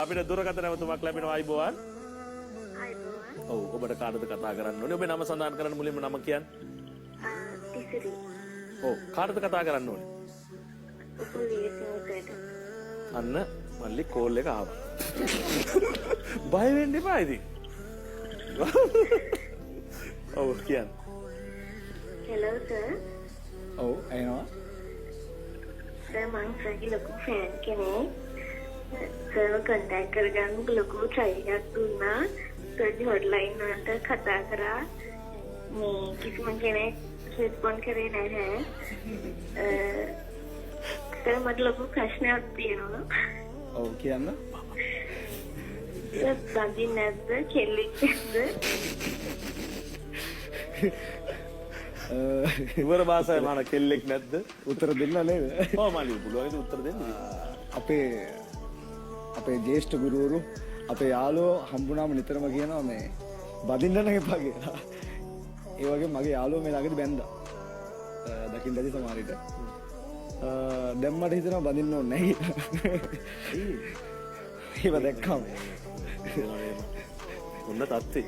අපිට දුරකථන නැවතුමක් ලැබෙනවා අයිබෝවන්. ඔව් ඔබට කාටද කතා කරන්න ඕනේ? ඔබේ නම සඳහන් කරන්න මුලින්ම නම කියන්න. තිසරි. ඔව් කාටද කතා කරන්න ඕනේ? උපුලියට. අන්න මල්ලි කෝල් එක ආවා. බය වෙන්න එපා ඉතින්. ඔව් කියන්න. Hello sir. ඔව් එනවා. සර් මං සර්ගේ ලොකු ෆෑන් කෙනෙක්. සර්ව කන්ටැක්ට් කරගන්න ලොකු try එකක් දුන්නා. සර්ගේ හොට්ලයින් වලට කතා කරා. මේ කිසිම කෙනෙක් රෙස්පොන්ඩ් කරේ නැහැ. සර් මට ලොකු ප්‍රශ්නයක් තියෙනවා. ඔව් කියන්න. බඳින් නැද්ද? කෙල්ලෙක් නැද්ද? ඉවර භාෂාවේ මාන කෙල්ලෙක් නැද්ද? උත්තර දෙන්න නේද? ඔව් මල්ලි පුළුවන් උත්තර දෙන්න. අපේ ජේෂ්ඨ ගුරුවරු අපේ යාළුවෝ හම්බුනාම නිතරම කියනවා මේ බදින්න නම් එපා කියලා. ඒ වගේ මගේ යාළුවෝ මේ ළඟදී බැන්දා. දකින්න ඇති සමහර විට. දැන් මට හිතෙනවා බදින්න ඕනේ නැහැ කියලා. ඒව දැක්කම ඔන්න තත්ත්වේ.